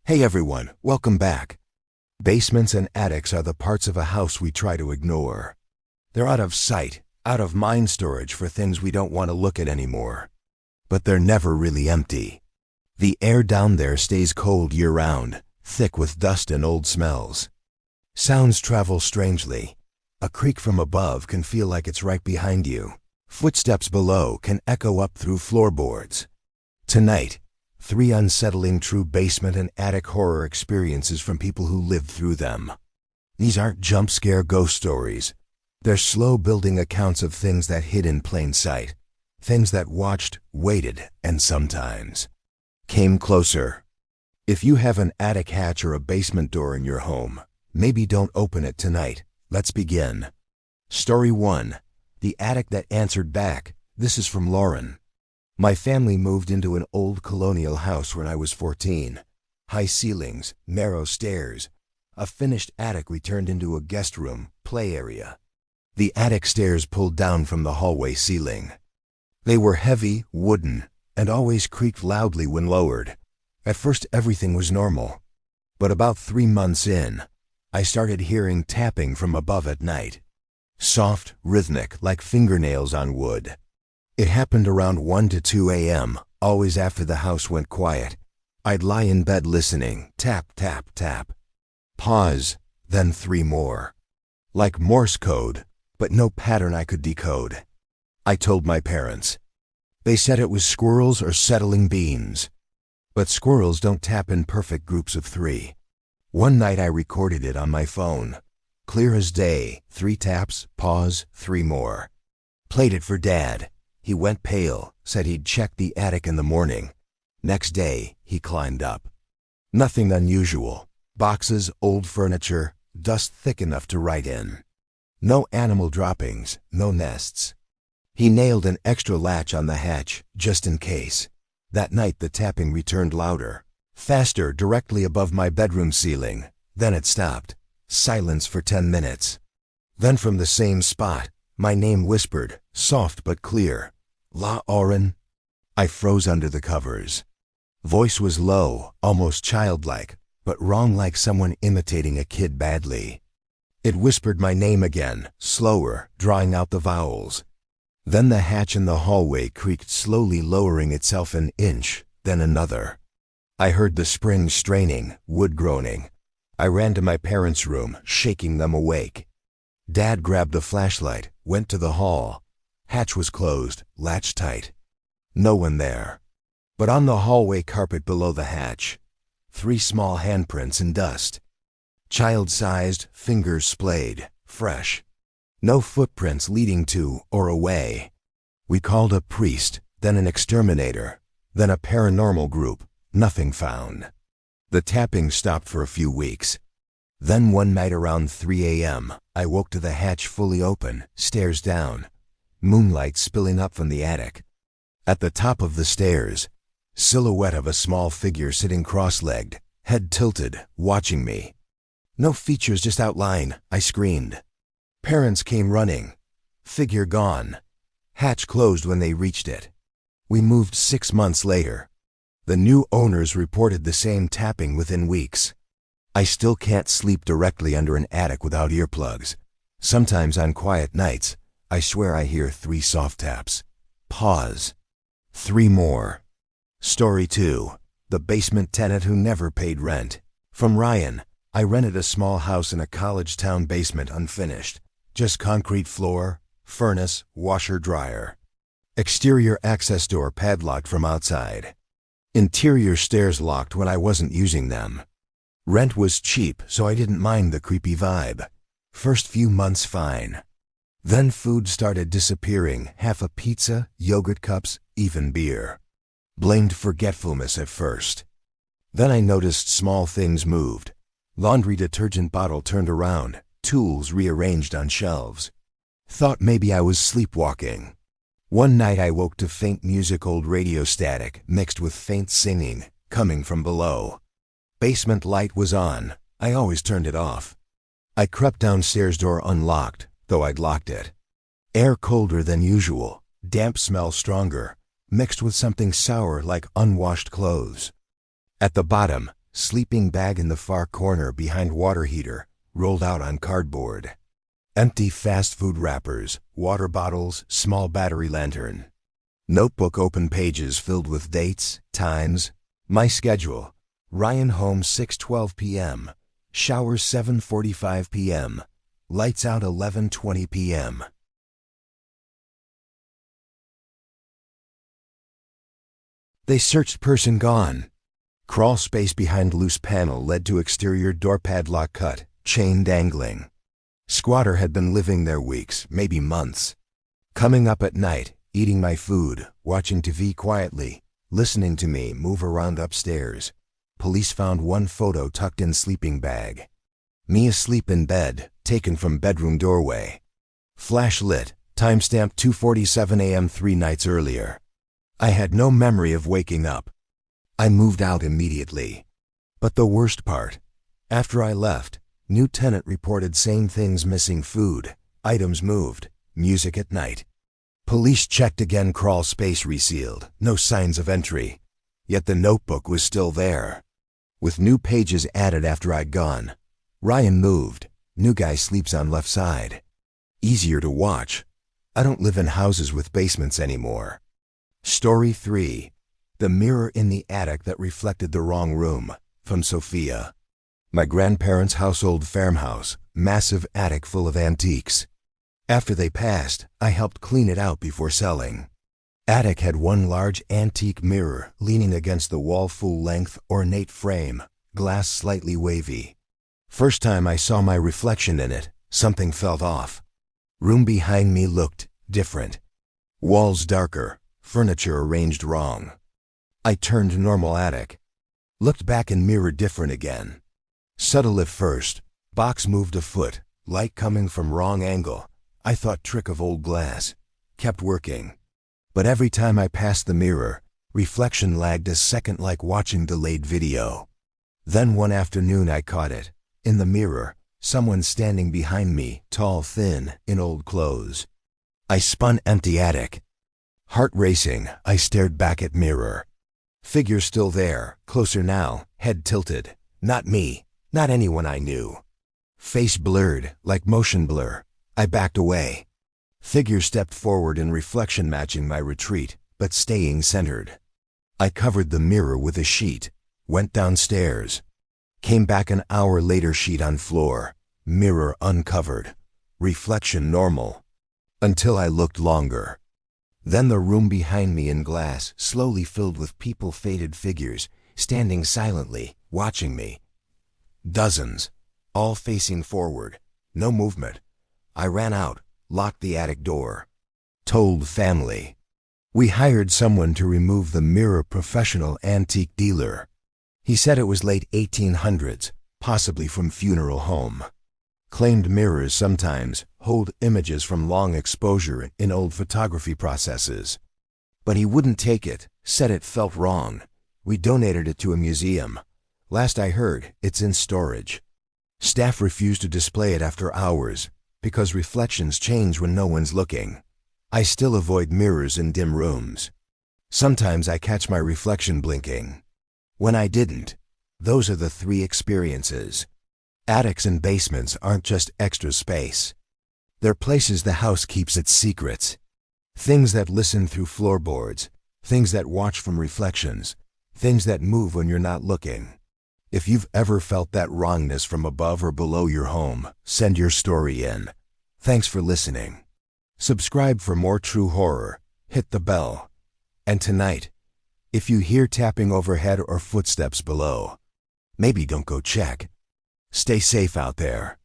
Hey everyone, welcome back. Basements and attics are the parts of a house we try to ignore. They're out of sight, out of mind storage for things we don't want to look at anymore. But they're never really empty. The air down there stays cold year-round, thick with dust and old smells. Sounds travel strangely. A creak from above can feel like it's right behind you. Footsteps below can echo up through floorboards. Tonight, 3 unsettling true basement and attic horror experiences from people who lived through them. These aren't jump scare ghost stories. They're slow-building accounts of things that hid in plain sight. Things that watched, waited, and sometimes came closer. If you have an attic hatch or a basement door in your home, maybe don't open it tonight. Let's begin. Story 1. The Attic That Answered Back. This is from Lauren. My family moved into an old colonial house when I was 14. High ceilings, narrow stairs. A finished attic we turned into a guest room, play area. The attic stairs pulled down from the hallway ceiling. They were heavy, wooden, and always creaked loudly when lowered. At first everything was normal. But about 3 months in, I started hearing tapping from above at night. Soft, rhythmic, like fingernails on wood. It happened around 1 to 2 a.m., always after the house went quiet. I'd lie in bed listening, tap, tap, tap. Pause, then 3 more. Like Morse code, but no pattern I could decode. I told my parents. They said it was squirrels or settling beans. But squirrels don't tap in perfect groups of 3. One night I recorded it on my phone. Clear as day, 3 taps, pause, 3 more. Played it for Dad. He went pale, said he'd check the attic in the morning. Next day, he climbed up. Nothing unusual. Boxes, old furniture, dust thick enough to write in. No animal droppings, no nests. He nailed an extra latch on the hatch, just in case. That night the tapping returned louder. Faster, directly above my bedroom ceiling. Then it stopped. Silence for 10 minutes. Then from the same spot, my name whispered, soft but clear. La Oren. I froze under the covers. Voice was low, almost childlike, but wrong, like someone imitating a kid badly. It whispered my name again, slower, drawing out the vowels. Then the hatch in the hallway creaked, slowly lowering itself an inch, then another. I heard the springs straining, wood groaning. I ran to my parents' room, shaking them awake. Dad grabbed a flashlight, went to the hall. Hatch was closed, latch tight. No one there. But on the hallway carpet below the hatch, 3 small handprints in dust. Child-sized, fingers splayed, fresh. No footprints leading to or away. We called a priest, then an exterminator, then a paranormal group. Nothing found. The tapping stopped for a few weeks. Then one night around 3 a.m., I woke to the hatch fully open, stairs down. Moonlight spilling up from the attic. At the top of the stairs, silhouette of a small figure sitting cross-legged, head tilted, watching me. No features, just outline, I screamed. Parents came running. Figure gone. Hatch closed when they reached it. We moved 6 months later. The new owners reported the same tapping within weeks. I still can't sleep directly under an attic without earplugs. Sometimes on quiet nights, I swear I hear 3 soft taps. Pause. 3 more. Story 2. The Basement Tenant Who Never Paid Rent. From Ryan. I rented a small house in a college town basement, unfinished. Just concrete floor, furnace, washer, dryer. Exterior access door padlocked from outside. Interior stairs locked when I wasn't using them. Rent was cheap, so I didn't mind the creepy vibe. First few months fine. Then food started disappearing, half a pizza, yogurt cups, even beer. Blamed forgetfulness at first. Then I noticed small things moved. Laundry detergent bottle turned around, tools rearranged on shelves. Thought maybe I was sleepwalking. One night I woke to faint music, old radio static, mixed with faint singing, coming from below. Basement light was on. I always turned it off. I crept downstairs, door unlocked, though I'd locked it. Air colder than usual, damp smell stronger, mixed with something sour like unwashed clothes. At the bottom, sleeping bag in the far corner behind water heater, rolled out on cardboard. Empty fast food wrappers, water bottles, small battery lantern. Notebook open pages filled with dates, times, my schedule. Ryan home 6:12 p.m. Shower 7:45 p.m. Lights out 11:20 p.m. They searched person gone. Crawl space behind loose panel led to exterior door padlock cut, chain dangling. Squatter had been living there weeks, maybe months. Coming up at night, eating my food, watching TV quietly, listening to me move around upstairs. Police found one photo tucked in sleeping bag. Me asleep in bed, taken from bedroom doorway. Flash lit, timestamp 2:47 a.m. 3 nights earlier. I had no memory of waking up. I moved out immediately. But the worst part, after I left, new tenant reported same things: missing food, items moved, music at night. Police checked again, crawl space resealed, no signs of entry. Yet the notebook was still there. With new pages added after I'd gone. Ryan moved, new guy sleeps on left side. Easier to watch. I don't live in houses with basements anymore. Story 3. The mirror in the attic that reflected the wrong room, from Sophia. My grandparents' household farmhouse, massive attic full of antiques. After they passed, I helped clean it out before selling. Attic had one large antique mirror leaning against the wall, full-length, ornate frame, glass slightly wavy. First time I saw my reflection in it, something felt off. Room behind me looked different. Walls darker, furniture arranged wrong. I turned normal attic. Looked back in mirror, different again. Subtle at first, box moved a foot, light coming from wrong angle. I thought trick of old glass. Kept working. But every time I passed the mirror, reflection lagged a second, like watching delayed video. Then one afternoon I caught it. In the mirror, someone standing behind me, tall, thin, in old clothes. I spun, empty attic. Heart racing, I stared back at mirror. Figure still there, closer now, head tilted. Not me, not anyone I knew. Face blurred, like motion blur. I backed away. Figure stepped forward in reflection, matching my retreat, but staying centered. I covered the mirror with a sheet, went downstairs. Came back an hour later, sheet on floor, mirror uncovered, reflection normal. Until I looked longer. Then the room behind me in glass, slowly filled with people, faded figures, standing silently, watching me. Dozens, all facing forward, no movement. I ran out, locked the attic door. Told family. We hired someone to remove the mirror, professional antique dealer. He said it was late 1800s, possibly from funeral home. Claimed mirrors sometimes hold images from long exposure in old photography processes. But he wouldn't take it, said it felt wrong. We donated it to a museum. Last I heard, it's in storage. Staff refused to display it after hours, because reflections change when no one's looking. I still avoid mirrors in dim rooms. Sometimes I catch my reflection blinking. When I didn't, those are the 3 experiences. Attics and basements aren't just extra space. They're places the house keeps its secrets. Things that listen through floorboards, things that watch from reflections, things that move when you're not looking. If you've ever felt that wrongness from above or below your home, send your story in. Thanks for listening. Subscribe for more true horror. Hit the bell. And tonight, if you hear tapping overhead or footsteps below, maybe don't go check. Stay safe out there.